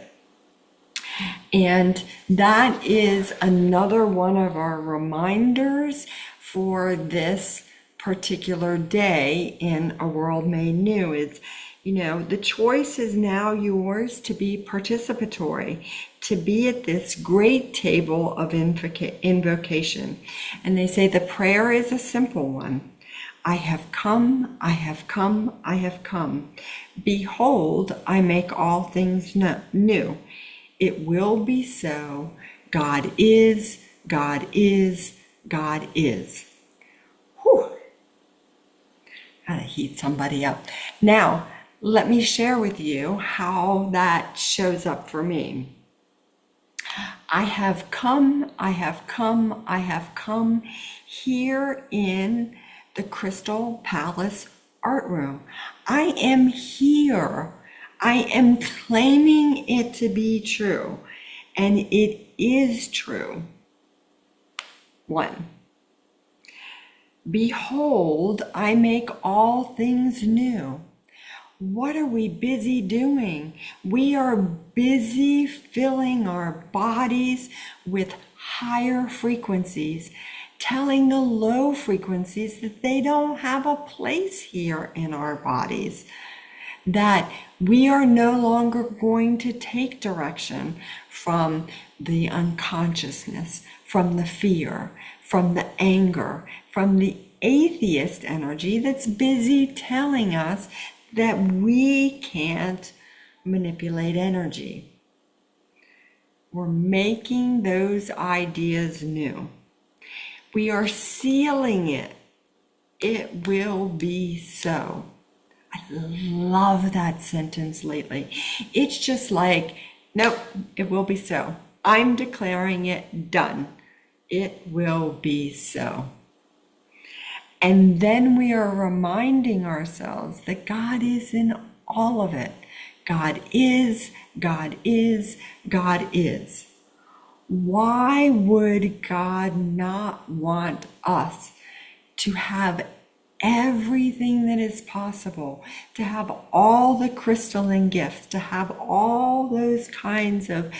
And that is another one of our reminders for this particular day in A World Made New. Is, the choice is now yours to be participatory, to be at this great table of invocation. And they say the prayer is a simple one. I have come, I have come, I have come. Behold, I make all things new. It will be so. God is, God is, God is. Whew. Gotta heat somebody up. Now, let me share with you how that shows up for me. I have come, I have come, I have come here in the Crystal Palace art room. I am here. I am claiming it to be true, and it is true. 1. Behold, I make all things new. What are we busy doing? We are busy filling our bodies with higher frequencies, telling the low frequencies that they don't have a place here in our bodies, that we are no longer going to take direction from the unconsciousness, from the fear, from the anger, from the atheist energy that's busy telling us that we can't manipulate energy. We're making those ideas new. We are sealing it. It will be so. I love that sentence lately. It's just like, nope, it will be so. I'm declaring it done. It will be so. And then we are reminding ourselves that God is in all of it. God is, God is, God is. Why would God not want us to have everything that is possible, to have all the crystalline gifts, to have all those kinds of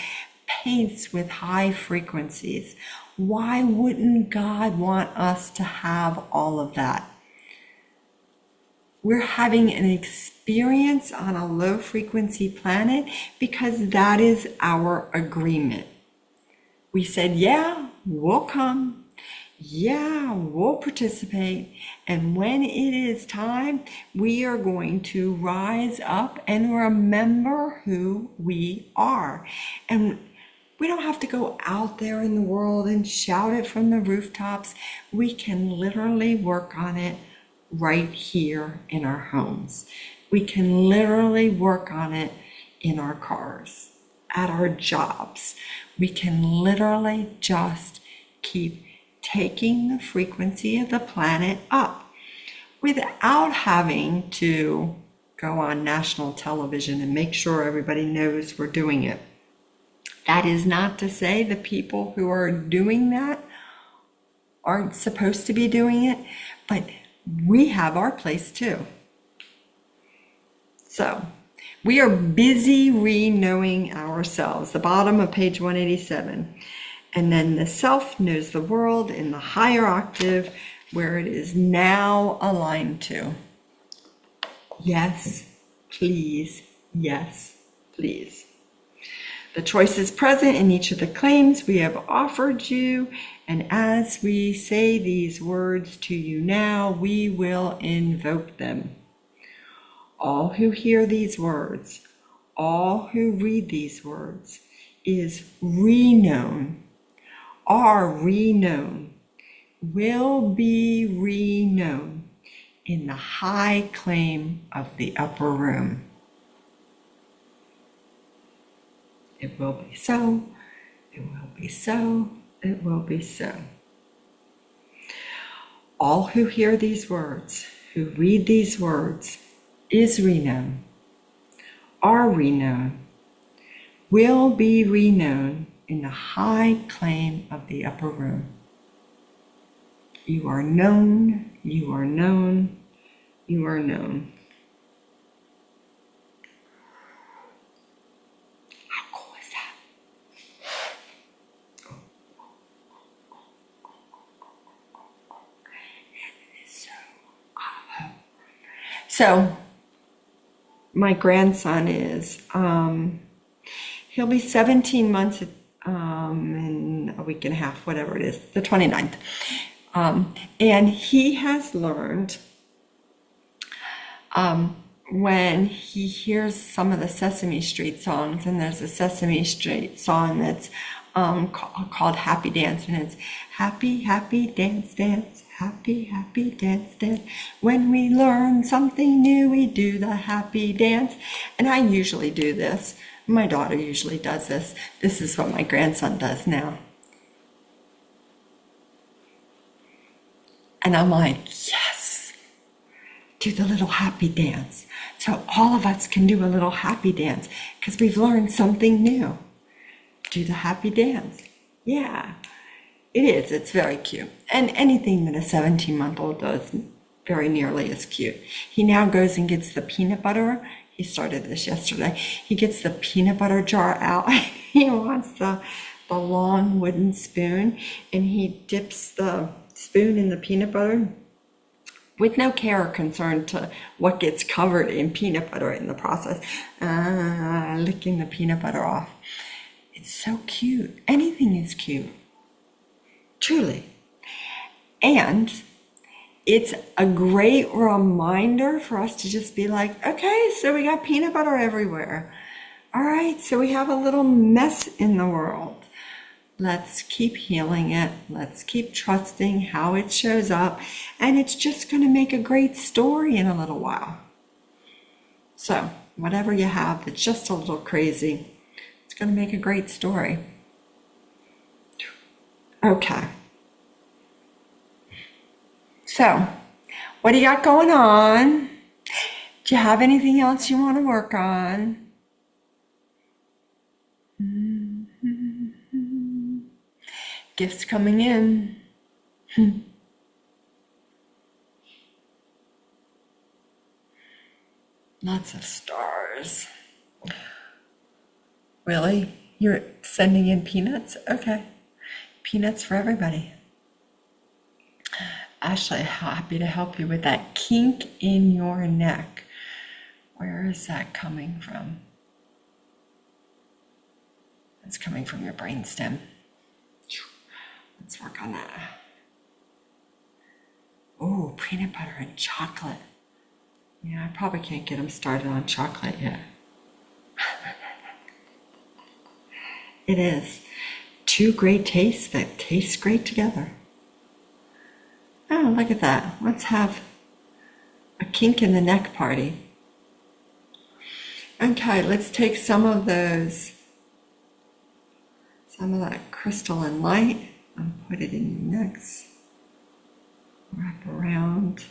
paints with high frequencies? Why wouldn't God want us to have all of that? We're having an experience on a low frequency planet because that is our agreement. We said, yeah, we'll come. Yeah, we'll participate. And when it is time, we are going to rise up and remember who we are. And we don't have to go out there in the world and shout it from the rooftops. We can literally work on it right here in our homes. We can literally work on it in our cars, at our jobs. We can literally just keep taking the frequency of the planet up without having to go on national television and make sure everybody knows we're doing it. That is not to say the people who are doing that aren't supposed to be doing it, but we have our place too. So we are busy re-knowing ourselves, the bottom of page 187. And then the self knows the world in the higher octave where it is now aligned to. Yes, please. Yes, please. The choice is present in each of the claims we have offered you. And as we say these words to you now, we will invoke them. All who hear these words, all who read these words, is reknown, are reknown, will be reknown in the high claim of the upper room. It will be so, it will be so, it will be so. All who hear these words, who read these words, is reknown, are reknown, will be reknown in the high claim of the upper room. You are known, you are known, you are known. How cool is that? It is so my grandson is, he'll be 17 months in a week and a half, whatever it is, the 29th. And he has learned when he hears some of the Sesame Street songs, and there's a Sesame Street song that's called Happy Dance, and it's happy, happy, dance, dance, happy, happy, dance, dance. When we learn something new, we do the happy dance. And I usually do this. My daughter usually does this. This is what my grandson does now. And I'm like, yes, do the little happy dance. So all of us can do a little happy dance because we've learned something new. Do the happy dance. Yeah, it is. It's very cute. And anything that a 17-month-old does very nearly is cute. He now goes and gets the peanut butter. He started this yesterday. He gets the peanut butter jar out. He wants the long wooden spoon, and he dips the spoon in the peanut butter with no care or concern to what gets covered in peanut butter in the process. Licking the peanut butter off. It's so cute. Anything is cute. Truly. And it's a great reminder for us to just be like, okay, so we got peanut butter everywhere. All right, so we have a little mess in the world. Let's keep healing it. Let's keep trusting how it shows up. And it's just going to make a great story in a little while. So whatever you have that's just a little crazy, it's going to make a great story. Okay. So What do you got going on? Do you have anything else you want to work on? Gifts coming in. Lots of stars. Really? You're sending in peanuts? Okay. Peanuts for everybody. Ashley, happy to help you with that kink in your neck. Where is that coming from? It's coming from your brainstem. Let's work on that. Oh, peanut butter and chocolate. Yeah, I probably can't get them started on chocolate yet. It is. Two great tastes that taste great together. Oh, look at that. Let's have a kink in the neck party. Okay, let's take some of that crystalline light and put it in your necks. Wrap around.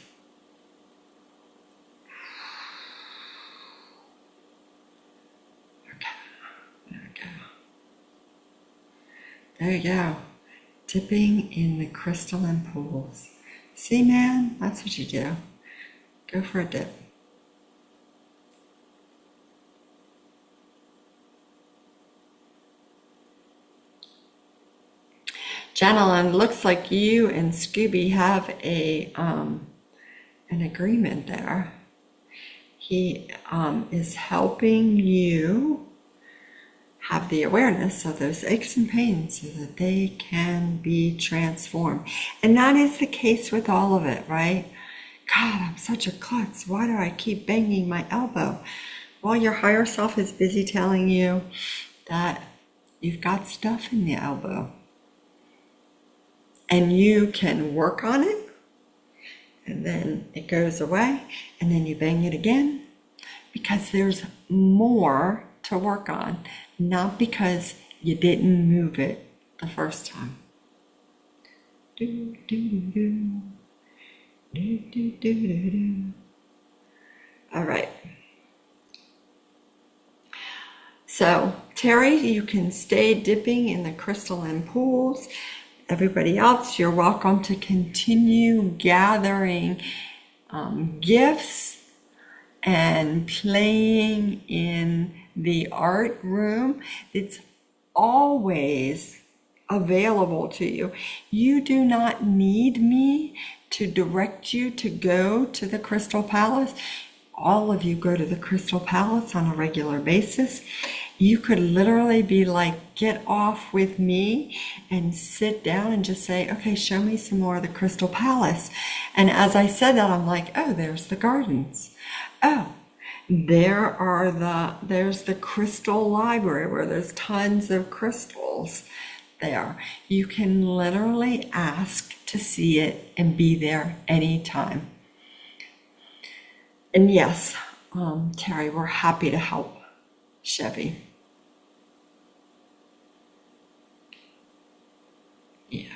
Okay, there we go. There you go. Dipping in the crystalline pools. See, man, that's what you do. Go for a dip. Janelyn, looks like you and Scooby have an agreement there. He is helping you have the awareness of those aches and pains so that they can be transformed. And that is the case with all of it, right? God, I'm such a klutz. Why do I keep banging my elbow? Well, your higher self is busy telling you that you've got stuff in the elbow. And you can work on it, and then it goes away, and then you bang it again, because there's more to work on, not because you didn't move it the first time. Do, do, do, do, do, do, do, do. All right. So, Terry, you can stay dipping in the crystalline pools. Everybody else, you're welcome to continue gathering gifts and playing in the art room. It's always available to you. You do not need me to direct you to go to the Crystal Palace. All of you go to the Crystal Palace on a regular basis. You could literally be like, get off with me and sit down and just say, okay, show me some more of the Crystal Palace. And as I said that, I'm like, oh, there's the gardens. Oh, there's the crystal library where there's tons of crystals there. You can literally ask to see it and be there anytime. And yes, Terry, we're happy to help Chevy. Yeah.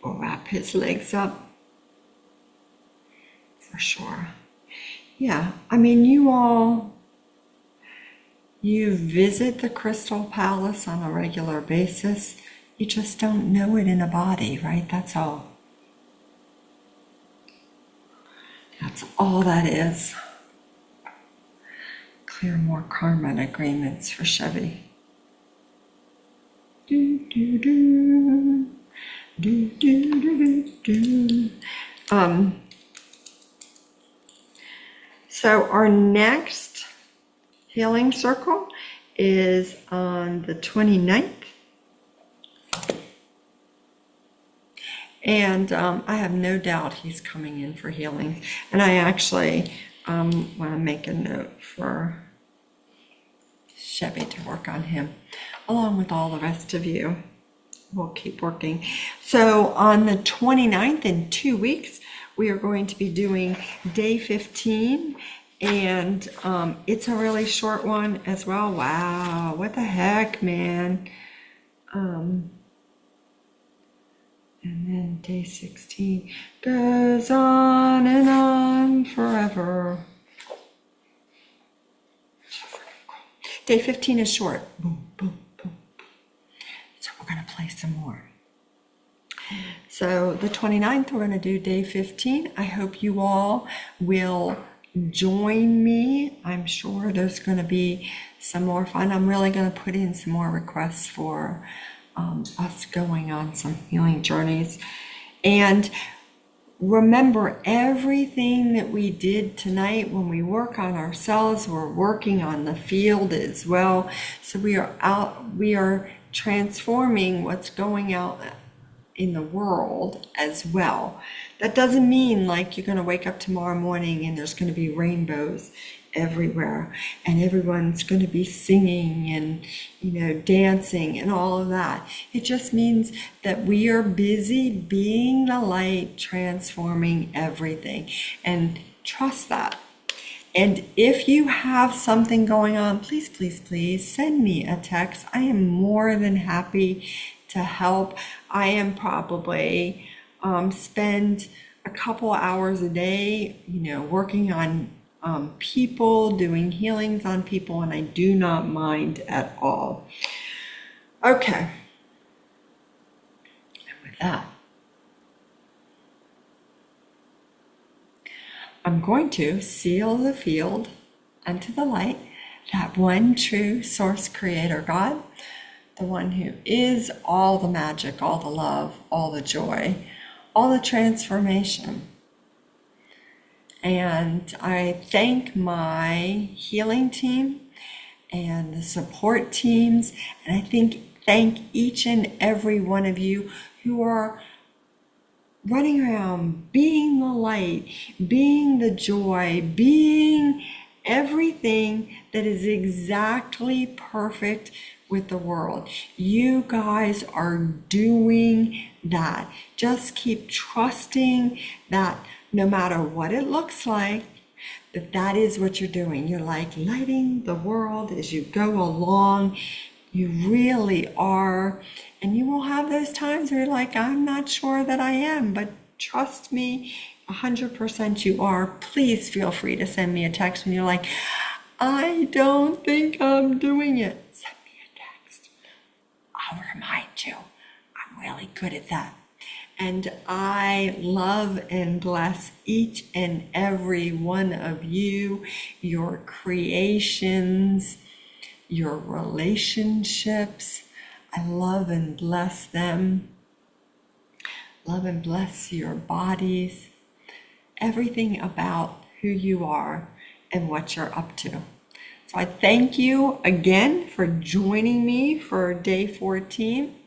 We'll wrap his legs up for sure. Yeah, I mean, you visit the Crystal Palace on a regular basis. You just don't know it in a body, right? That's all. That's all that is. Clear more karma agreements for Chevy. Do, do, do. Do, do, do, do, do. So our next healing circle is on the 29th. And I have no doubt he's coming in for healings. And I actually want to make a note for Chevy to work on him, along with all the rest of you. We'll keep working. So on the 29th, in 2 weeks, we are going to be doing day 15. And it's a really short one as well. Wow, what the heck, man. And then And day 16 goes on and on forever. Day 15 is short. Boom, boom, boom. So we're going to play some more. So the 29th, we're going to do day 15. I hope you all will join me. I'm sure there's going to be some more fun. I'm really going to put in some more requests for us going on some healing journeys. And remember, everything that we did tonight, when we work on ourselves, we're working on the field as well. So we are transforming what's going out in the world as well. That doesn't mean like you're going to wake up tomorrow morning and there's going to be rainbows everywhere and everyone's going to be singing and dancing and all of that. It just means that we are busy being the light, transforming everything, and trust that. And if you have something going on, please, please, please send me a text. I am more than happy to help. I am probably spend a couple hours a day, working on people, doing healings on people, and I do not mind at all. Okay. And with that, I'm going to seal the field unto the light, that one true source creator God, the one who is all the magic, all the love, all the joy, all the transformation. And I thank my healing team and the support teams, and I thank each and every one of you who are running around being the light, being the joy, being everything that is exactly perfect with the world. You guys are doing that. Just keep trusting that no matter what it looks like, that is what you're doing. You're like lighting the world as you go along. You really are. And you will have those times where you're like, I'm not sure that I am, but trust me, 100% you are. Please feel free to send me a text when you're like, I don't think I'm doing it. Send me a text. I'll remind you. I'm really good at that. And I love and bless each and every one of you, your creations, your relationships. I love and bless them. Love and bless your bodies. Everything about who you are and what you're up to. So I thank you again for joining me for day 14.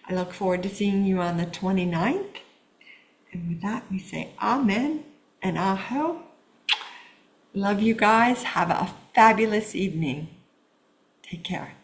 I look forward to seeing you on the 29th. And with that, we say amen and aho. Love you guys. Have a fabulous evening. Take care.